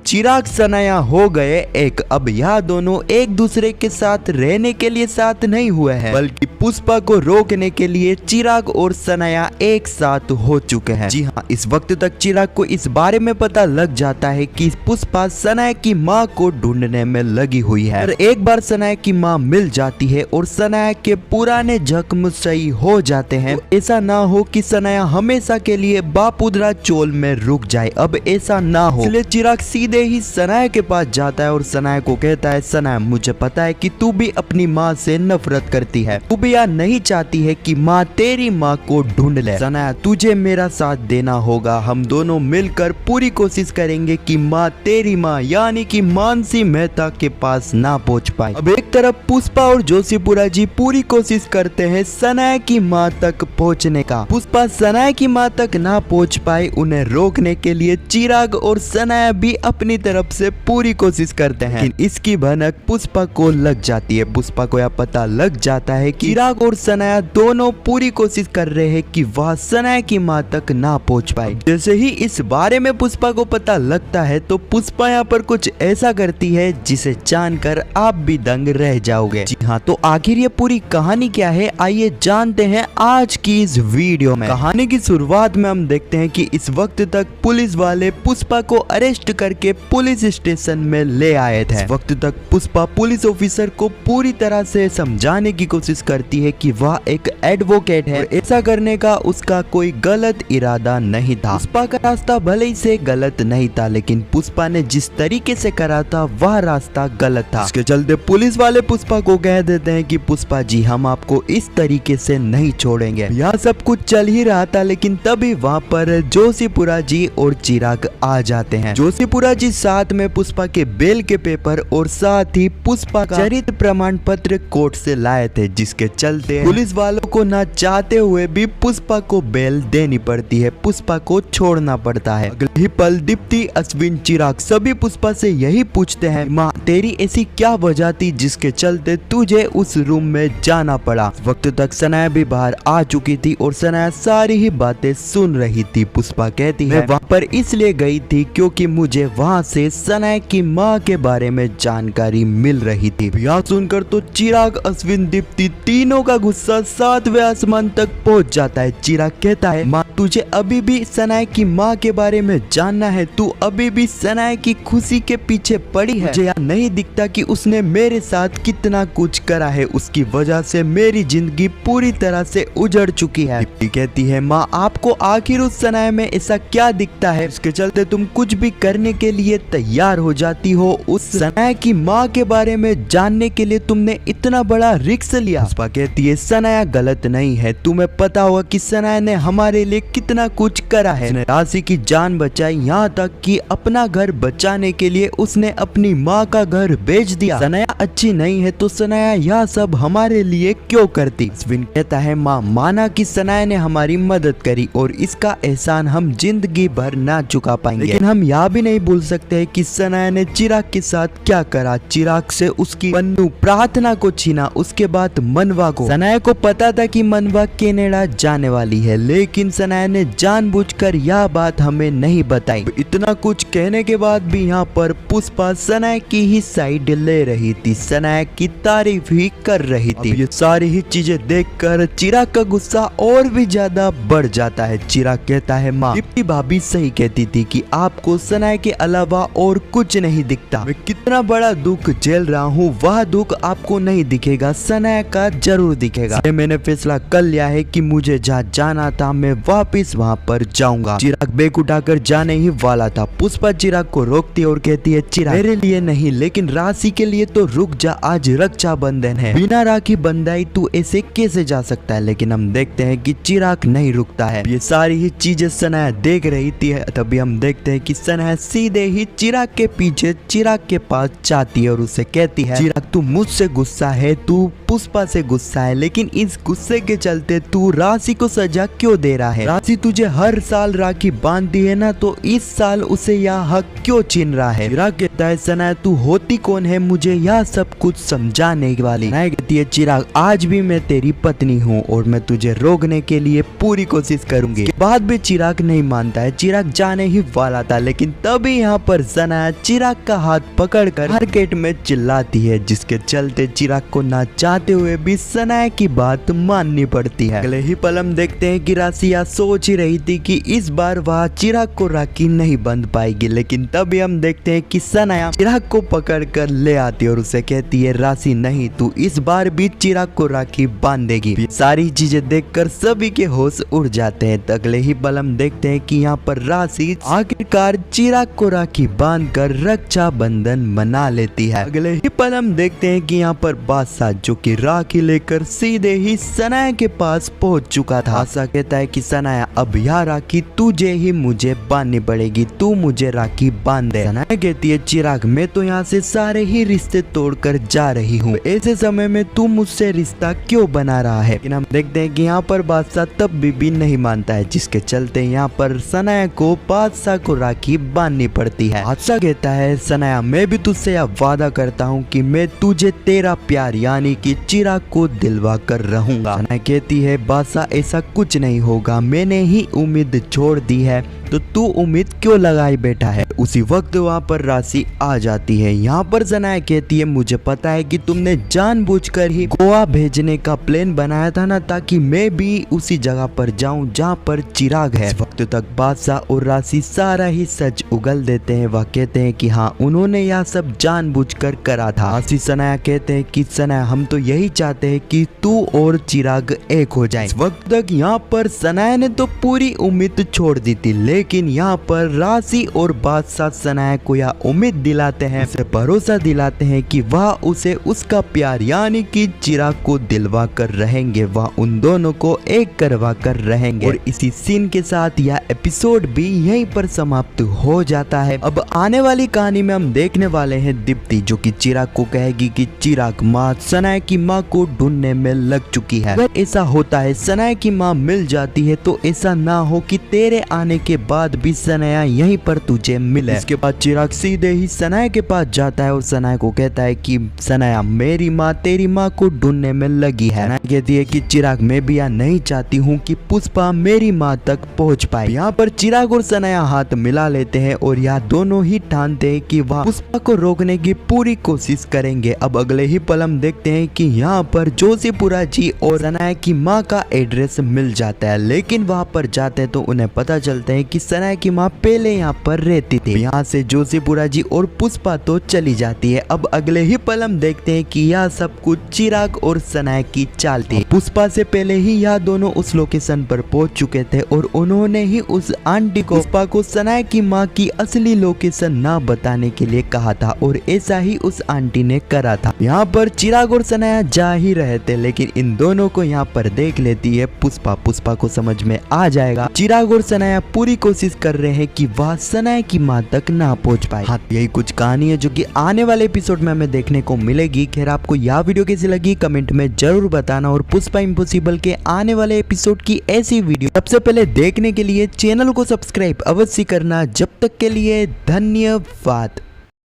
चिराग सनाया हो गए एक। अब यह दोनों एक दूसरे के साथ रहने के लिए साथ नहीं हुए हैं, बल्कि पुष्पा को रोकने के लिए चिराग और सनाया एक साथ हो चुके हैं। जी हाँ, इस वक्त तक चिराग को इस बारे में पता लग जाता है कि पुष्पा सनाया की माँ को ढूंढने में लगी हुई है। और एक बार सनाया की माँ मिल जाती है और सनाया के पुराने जख्म सही हो जाते हैं। तो ऐसा ना हो कि सनाया हमेशा के लिए बापुद्रा चोल में रुक जाए। अब ऐसा ना हो, इसलिए चिराग सीधे ही सनाया के पास जाता है और सनाया को कहता है, सनाया मुझे पता है कि तू भी अपनी माँ से नफरत करती है, तू भी यह नहीं चाहती है कि माँ तेरी माँ को ढूंढ ले। सनाया तुझे मेरा साथ देना होगा, हम दोनों मिलकर पूरी कोशिश करेंगे कि माँ तेरी माँ यानी कि मानसी मेहता के पास ना पहुँच पाए। अब एक तरफ पुष्पा और जोशीपुरा जी पूरी कोशिश करते हैं सनाया की माँ तक पहुँचने का। पुष्पा सनाया की माँ तक ना पहुँच पाए, उन्हें रोकने के लिए चिराग और सनाया भी अपनी तरफ से पूरी कोशिश करते हैं, लेकिन इसकी भनक पुष्पा को लग जाती है। पुष्पा को यह पता लग जाता है कि चिराग और सनाया दोनों पूरी कोशिश कर रहे हैं कि वह सनाया की माँ तक ना पहुँच पाए। जैसे ही इस बारे में पुष्पा को पता लगता है तो पुष्पा यहाँ पर कुछ ऐसा करती है जिसे जानकर आप भी दंग रह जाओगे। जी हाँ, तो आखिर ये पूरी कहानी क्या है, आइए जानते हैं आज की इस वीडियो में। कहानी की शुरुआत में हम देखते हैं कि इस वक्त तक पुलिस वाले पुष्पा को अरेस्ट करके पुलिस स्टेशन में ले आए थे। इस वक्त तक पुष्पा पुलिस ऑफिसर को पूरी तरह से समझाने की कोशिश करती है कि वह एक एडवोकेट है और ऐसा करने का उसका कोई गलत इरादा नहीं था। पुष्पा का रास्ता भले ही से गलत नहीं था, लेकिन पुष्पा ने जिस तरीके से करा था वह रास्ता गलत था। इसके चलते पुलिस वाले पुष्पा को कह देते हैं कि पुष्पा जी हम आपको इस तरीके से नहीं छोड़ेंगे। यह सब कुछ चल ही रहा था, लेकिन तभी वहाँ पर जोशीपुरा जी और चिराग आ जाते हैं। जोशीपुरा जी साथ में पुष्पा के बेल के पेपर और साथ ही पुष्पा का चरित्र प्रमाण पत्र कोर्ट से लाए थे, जिसके चलते पुलिस वालों को ना चाहते हुए भी पुष्पा को बेल देनी पड़ती है, पुष्पा को छोड़ना पड़ता है। अगले ही पल दीप्ति, अश्विन, चिराग सभी पुष्पा से यही पूछते हैं, माँ तेरी ऐसी क्या वजह थी जिसके चलते तुझे उस रूम में जाना पड़ा। वक्त तक सनाया भी बाहर आ चुकी थी और सनाया सारी ही बातें सुन रही थी। पुष्पा कहती है वहाँ पर इसलिए गई थी क्योंकि मुझे वहाँ से सनाया की माँ के बारे में जानकारी मिल रही थी। यह सुनकर तो चिराग, अश्विन, दीप्ति तीनों का गुस्सा 7वें आसमान तक पहुँच जाता है। चिराग कहता है माँ तुझे अभी भी सनाया की माँ के बारे में जानना है, तू अभी भी सनाया की खुशी के पीछे पड़ी है। मुझे यह नहीं दिखता कि उसने मेरे साथ कितना कुछ करा है, उसकी वजह से मेरी जिंदगी पूरी तरह से उजड़ चुकी है। दीप्ति कहती है माँ आपको आखिर उस सनाया में ऐसा क्या दिखता है, इसके चलते तुम कुछ भी करने के लिए तैयार हो जाती हो। उस सनाया की माँ के बारे में जानने के लिए तुमने इतना बड़ा रिस्क लिया। पुष्पा कहती है सनाया गलत नहीं है, तुम्हें पता होगा कि सनाया ने हमारे लिए कितना कुछ करा है। उसने राशि की जान बचाई, यहाँ तक कि अपना घर बचाने के लिए उसने अपनी माँ का घर बेच दिया। सनाया अच्छी नहीं है तो सनाया यह सब हमारे लिए क्यों करती। अश्विन कहता है माँ माना कि सनाया ने हमारी मदद करी और इसका एहसान हम जिंदगी भर ना चुका पाएंगे, लेकिन हम यह भी नहीं भूल सकते कि सनाया ने चिराग के साथ क्या करा। चिराग से उसकी पन्नू प्रार्थना को छीना, उसके बाद मनवा को। सनाया को पता था कि मनवा कनाडा जाने वाली है, लेकिन सनाया ने जानबूझकर यह बात हमें नहीं बताई। इतना कुछ कहने के बाद भी यहाँ पर पुष्पा सनाया की ही साइड ले रही थी, सनाया की तारीफ ही कर रही थी। ये सारी ही चीजें देखकर चिराग का गुस्सा और भी ज्यादा बढ़ जाता है। चिराग कहता है माँ दीप्ति भाभी सही कहती थी कि आपको सनाया के अलावा और कुछ नहीं दिखता। मैं कितना बड़ा दुख झेल रहा हूँ वह दुख आपको नहीं दिखेगा, सनाया का जरूर दिखेगा। मैंने फैसला कर लिया है कि मुझे जहाँ जाना था मैं वापिस वहाँ पर जाऊंगा। चिराग बैग उठाकर जाने ही वाला था। पुष्पा चिराग को रोकती और कहती है चिराग मेरे लिए नहीं लेकिन राशि के लिए तो रुक जा, आज रक्षाबंधन है, बिना राखी बंधाई तू ऐसे कैसे जा सकता है। लेकिन हम देखते हैं कि चिराग नहीं रुकता है। ये सारी ही चीजें सनाया देख रही थी। तभी हम देखते हैं कि सनाया सीधे ही चिराग के पीछे चिराग के पास जाती है और उसे कहती है चिराग तू मुझसे गुस्सा है, तू पुष्पा से गुस्सा है, लेकिन इस गुस्से के चलते तू राशि को सजा क्यों दे रहा है। राशि तुझे हर साल राखी बांधती है ना, तो इस साल उसे यह हक क्यों छीन रहा है। चिराग कहता है सनाया तू होती कौन है मुझे यह सब कुछ समझाने वाली। सनाया कहती है चिराग आज भी मैं तेरी पत्नी हूँ और मैं तुझे रोकने के लिए पूरी कोशिश करूंगी। इसके बाद भी चिराग नहीं मानता है। चिराग जाने ही वाला था लेकिन तभी यहाँ पर सनाया चिराग का हाथ पकड़कर मार्केट में चिल्लाती है, जिसके चलते चिराग को ना चाहते हुए भी सनाया की बात माननी पड़ती है। अगले ही पल हम देखते हैं कि राशिया सोच ही रही थी कि इस बार वह चिराग को राखी नहीं बांध पाएगी, लेकिन तभी हम देखते हैं कि सनाया चिराग को पकड़ कर ले आती है और उसे कहती है राशि नहीं, तू इस बार भी चिराग को राखी बांधेगी। सारी चीजें देखकर सभी के होश उड़ जाते हैं। अगले ही पल हम देखते हैं कि यहाँ पर राशि आखिरकार चिराग को राखी बांधकर रक्षा बंधन मना लेती है। अगले ही पल हम देखते हैं कि यहाँ पर बादशाह जो कि राखी लेकर सीधे ही सनाया के पास पहुंच चुका था। बादशाह कहता है कि सनाया अब यह राखी तुझे ही मुझे बांधनी पड़ेगी, तू मुझे राखी बांध दे। सनाया कहती है चिराग मैं तो यहाँ से सारे ही रिश्ते तोड़कर जा रही हूँ, ऐसे समय में तू मुझसे रिश्ता क्यों बना रहा है। लेकिन हम देखते हैं कि यहाँ पर बादशाह तब भी नहीं मानता है, जिसके चलते यहाँ पर सनाया को बादशाह को राखी बांधनी पड़ती है। बादशाह कहता है सनाया मैं भी तुझसे यह वादा करता हूँ कि मैं तुझे तेरा प्यार यानी कि चिराग को दिलवा कर रहूंगा। सनाया कहती है बादशाह ऐसा कुछ नहीं होगा, मैंने ही उम्मीद छोड़ दी है तो तू उम्मीद क्यों लगाई बैठा है। उसी वक्त वहाँ पर राशि आ जाती है। यहाँ पर सनाया कहती है मुझे पता है कि तुमने जानबूझकर ही गोवा भेजने का प्लान बनाया था ना, ताकि मैं भी उसी जगह पर जाऊं जहाँ पर चिराग है। इस वक्त तक बादशाह और राशि सारा ही सच उगल देते हैं। वह कहते हैं कि हाँ उन्होंने यह सब जानबूझकर करा था। राशि सनाया कहते हैं कि सनाया हम तो यही चाहते हैं कि तू और चिराग एक हो जाए। इस वक्त तक यहाँ पर सनाया ने तो पूरी उम्मीद छोड़ दी थी, लेकिन यहाँ पर राशि और बादशाह सनाया को यह उम्मीद दिलाते हैं, उसे भरोसा दिलाते हैं कि वह उसे उसका प्यार यानी कि चिराग को दिलवा कर रहेंगे, वह उन दोनों को एक करवा कर रहेंगे। और इसी सीन के साथ यह एपिसोड भी यहीं पर समाप्त हो जाता है। अब आने वाली कहानी में हम देखने वाले हैं दीप्ति जो कि चिराग को कहेगी कि चिराग माँ सनाया की माँ को ढूंढने में लग चुकी है। अगर ऐसा होता है सनाया की माँ मिल जाती है तो ऐसा ना हो कि तेरे आने के बाद भी सनाया यहीं पर तुझे मिले। इसके बाद चिराग सीधे ही सनाया के पास जाता है और सनाया को कहता है कि सनाया मेरी माँ तेरी माँ को ढूंढने में लगी है। सनाया कहती है कि चिराग मैं भी यह नहीं चाहती हूँ कि पुष्पा मेरी माँ तक पहुँच पाए। यहाँ पर चिराग और सनाया हाथ मिला लेते हैं और यह दोनों ही ठानते हैं कि वह पुष्पा को रोकने की पूरी कोशिश करेंगे। अब अगले ही पल हम देखते हैं कि यहाँ पर जोशीपुरा जी और सनाया की माँ का एड्रेस मिल जाता है, लेकिन वहाँ पर जाते हैं तो उन्हें पता चलता है कि सनाया की माँ पहले यहाँ पर रहती थी। यहाँ से जोशीपुरा जी और पुष्पा तो चली जाती है। अब अगले ही पल हम देखते हैं कि यह सब कुछ चिराग और सनाया की चाल थी। पुष्पा से पहले ही यह दोनों उस लोकेशन पर पहुंच चुके थे और उन्होंने ही उस आंटी को पुष्पा को सनाया की माँ की असली लोकेशन ना बताने के लिए कहा था और ऐसा ही उस आंटी ने करा था। यहाँ पर चिराग और सनाया जा ही रहे थे, लेकिन इन दोनों को यहाँ पर देख लेती है पुष्पा। पुष्पा को समझ में आ जाएगा चिराग और सनाया पूरी कोशिश कर रहे हैं कि वह सनाया की माँ तक ना पहुंच पाए। हाँ यही कुछ कहानी है जो कि आने वाले एपिसोड में हमें देखने को मिलेगी। खैर आपको यह वीडियो कैसी लगी कमेंट में जरूर बताना और पुष्पा इम्पॉसिबल के आने वाले एपिसोड की ऐसी वीडियो सबसे पहले देखने के लिए चैनल को सब्सक्राइब अवश्य करना। जब तक के लिए धन्यवाद।